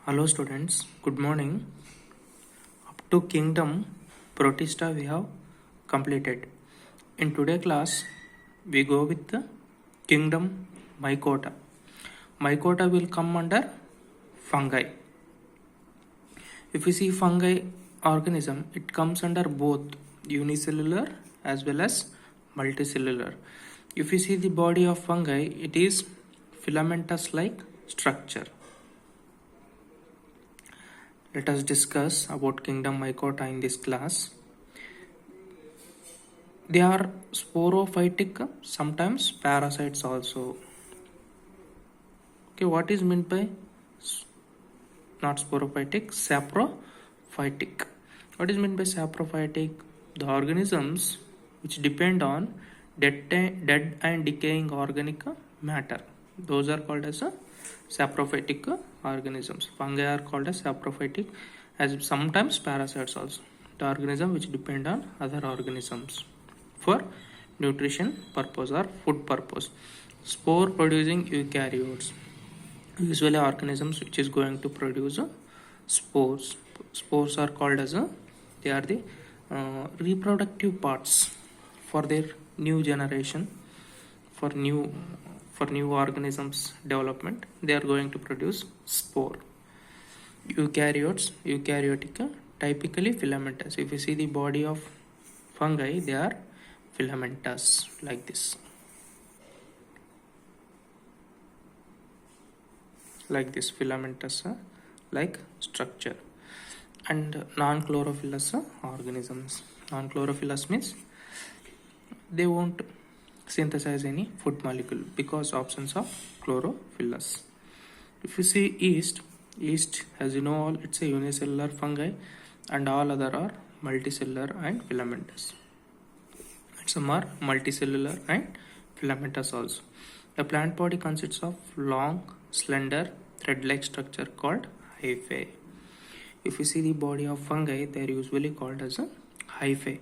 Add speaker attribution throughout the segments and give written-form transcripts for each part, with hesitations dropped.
Speaker 1: Hello students, good morning. Up to kingdom Protista we have completed. In today class we go with the kingdom Mycota. Mycota will come under fungi. If we see fungi organism, it comes under both unicellular as well as multicellular. If we see the body of fungi, it is filamentous like structure. Let us discuss about kingdom Mycota in this class. They are sporophytic, sometimes parasites also. Okay, what is meant by not sporophytic? Saprophytic. What is meant by saprophytic? The organisms which depend on dead and decaying organic matter. Those are called as saprophytic organisms. Fungi are called as saprophytic, as sometimes parasites also. The organism which depend on other organisms for nutrition purpose or food purpose. Spore producing eukaryotes, usually organisms which is going to produce spores. Spores are called as they are the reproductive parts for their new generation, for new organisms development. They are going to produce spore. Eukaryotic, typically filamentous. If you see the body of fungi, they are filamentous like this. Like this, filamentous like structure. And non-chlorophyllous organisms. Non-chlorophyllous means they won't synthesize any food molecule because absence of chlorophyllus. If you see yeast, as you know all, it's a unicellular fungi and all other are multicellular and filamentous. And some are multicellular and filamentous also. The plant body consists of long, slender, thread-like structure called hyphae. If you see the body of fungi, they are usually called as a hyphae.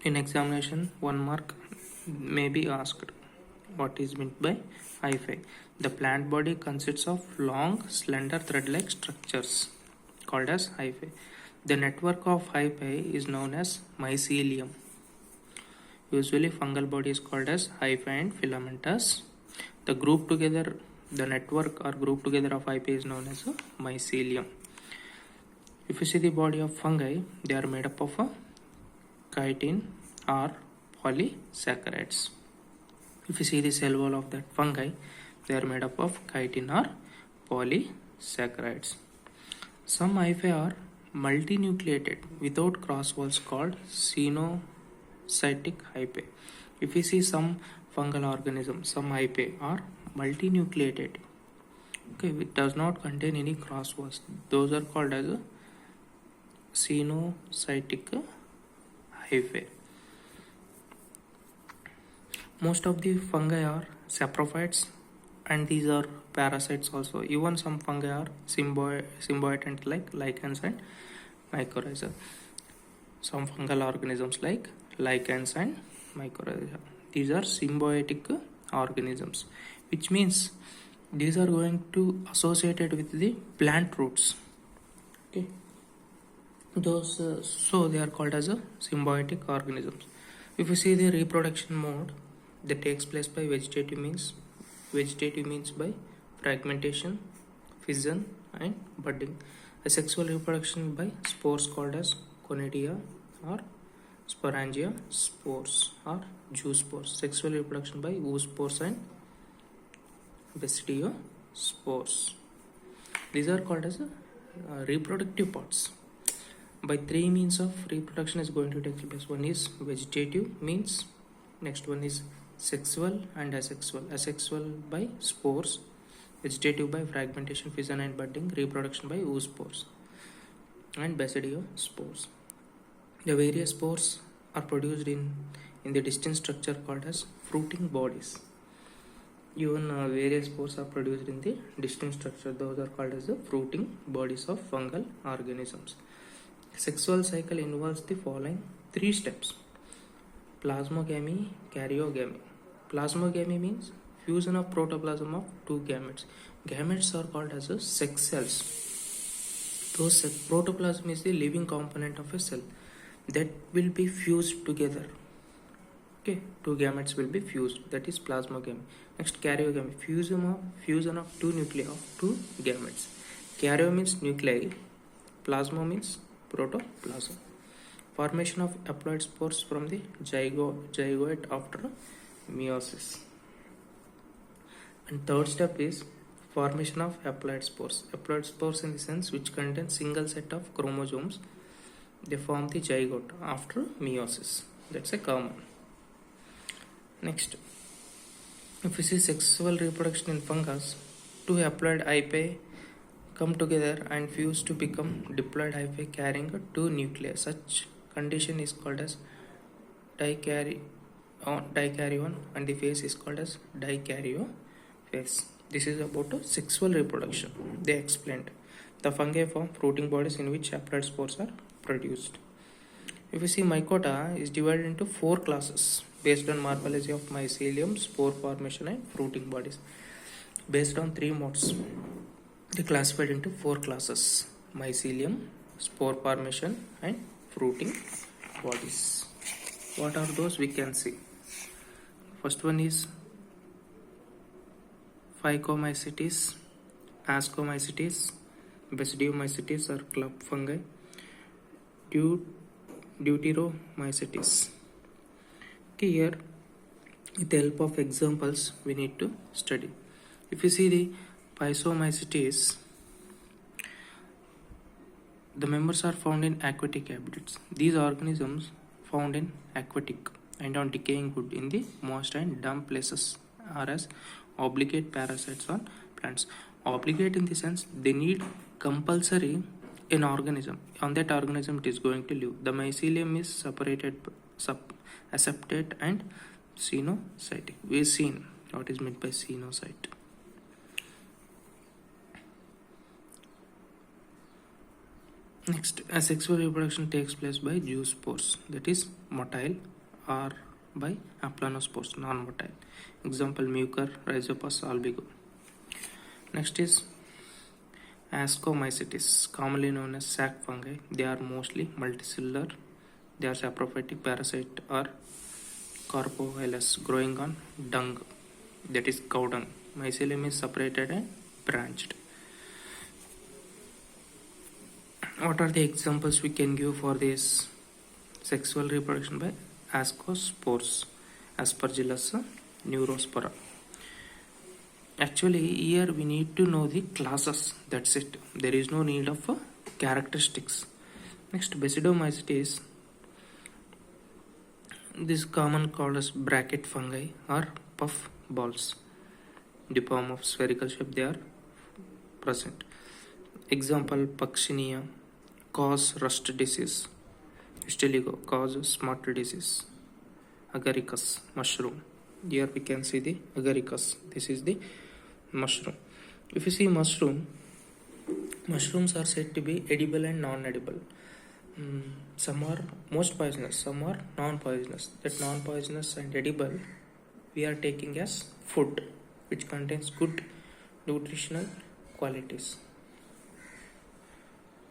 Speaker 1: In examination, 1 mark may be asked. What is meant by hyphae? The plant body consists of long, slender, thread-like structures called as hyphae. The network of hyphae is known as mycelium. Usually fungal body is called as hyphae and filamentous. The network or group together of hyphae is known as a mycelium. If you see the body of fungi, they are made up of a chitin or polysaccharides. If you see the cell wall of that fungi, they are made up of chitin or polysaccharides. Some hyphae are multinucleated without cross walls called cenocytic hyphae. If you see some fungal organisms, some hyphae are multinucleated. Okay, it does not contain any cross walls. Those are called as a cenocytic hyphae. Most of the fungi are saprophytes and these are parasites also. Even some fungi are symbiotant like lichens and mycorrhiza. Some fungal organisms like lichens and mycorrhiza. These are symbiotic organisms, which means these are going to associated with the plant roots. Okay, those so they are called as a symbiotic organisms. If you see the reproduction mode that takes place by vegetative means by fragmentation, fission and budding. A sexual reproduction by spores called as conidia or sporangia spores or zoospores. Sexual reproduction by oospores and basidiospores. These are called as reproductive parts. By 3 means of reproduction is going to take place. One is vegetative means, next one is sexual and asexual. Asexual by spores, vegetative by fragmentation, fission and budding, reproduction by oospores and basidiospores. The various spores are produced in the distinct structure called as fruiting bodies. Even various spores are produced in the distinct structure. Those are called as the fruiting bodies of fungal organisms. Sexual cycle involves the following 3 steps: plasmogamy, karyogamy. Plasmogamy means fusion of protoplasm of two gametes. Gametes are called as a sex cells. Protoplasm is the living component of a cell that will be fused together. Okay, two gametes will be fused, that is plasmogamy. Next, karyogamy, fusion of two nuclei of two gametes. Karyo means nuclei, plasma means protoplasm. Formation of haploid spores from the zygote after meiosis. And third step is formation of haploid spores. Haploid spores in the sense which contain single set of chromosomes. They form the zygote after meiosis. That's a common. Next, if we see sexual reproduction in fungus, two haploid hyphae come together and fuse to become diploid hyphae carrying two nuclei. Such condition is called as dikaryon, and the phase is called as dikaryo phase. This is about sexual reproduction. They explained the fungi form fruiting bodies in which haploid spores are produced. If you see, mycota is divided into four classes based on morphology of mycelium, spore formation and fruiting bodies. Based on three modes, they classified into four classes: mycelium, spore formation and fruiting bodies. What are those? We can see. First one is Phycomycetes, Ascomycetes, Basidiomycetes or club fungi, Deuteromycetes. Okay, here with the help of examples we need to study. If you see the Physomycetes, the members are found in aquatic habitats. These organisms found in aquatic and on decaying wood in the moist and damp places are as obligate parasites on plants. Obligate in the sense they need compulsory an organism. On that organism it is going to live. The mycelium is separated, aseptate and cenocytic. We have seen what is meant by cenocyte. Next, asexual reproduction takes place by zoospores, that is motile, or by aplanospores, non-motile. Example, Mucor, Rhizopus, albigo. Next is Ascomycetes, commonly known as sac fungi. They are mostly multicellular. They are saprophytic parasite or corpohylas, growing on dung, that is cow dung. Mycelium is separated and branched. What are the examples we can give for this sexual reproduction by ascospores? Aspergillus neurospora. Actually, here we need to know the classes. That's it. There is no need of characteristics. Next, Basidiomycetes. This is common called as bracket fungi or puff balls. In the form of spherical shape they are present. Example, Puccinia cause rust disease. Stiligo cause smut disease. Agaricus mushroom. Here we can see the agaricus. This is the mushroom. If you see mushrooms are said to be edible and non-edible. Some are most poisonous, some are non-poisonous. That non-poisonous and edible we are taking as food, which contains good nutritional qualities.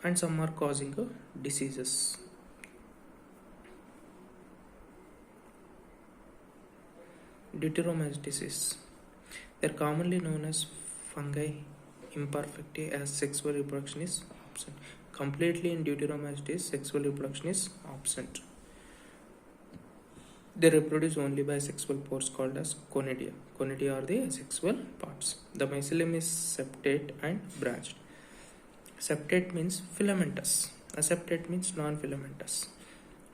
Speaker 1: And some are causing diseases. Deuteromycetes. They are commonly known as fungi imperfecti, as sexual reproduction is absent. Completely in Deuteromycetes, sexual reproduction is absent. They reproduce only by sexual pores called as conidia. Conidia are the sexual parts. The mycelium is septate and branched. Septate means filamentous. Aseptate means non-filamentous.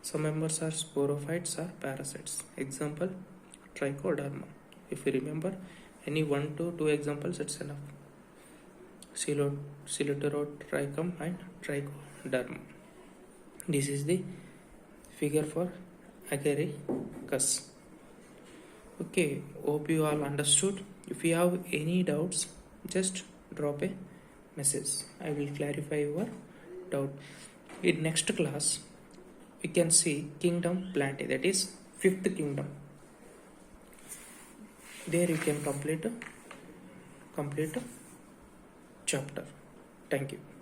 Speaker 1: Some members are sporophytes or parasites. Example, Trichoderma. If you remember any 1 to 2 examples, it's enough. Coeloterotrichum and Trichoderma. This is the figure for Agaricus. Okay, hope you all understood. If you have any doubts, just drop a message. I will clarify your doubt. In next class, we can see kingdom Plantae, that is fifth kingdom. there you can complete chapter. Thank you.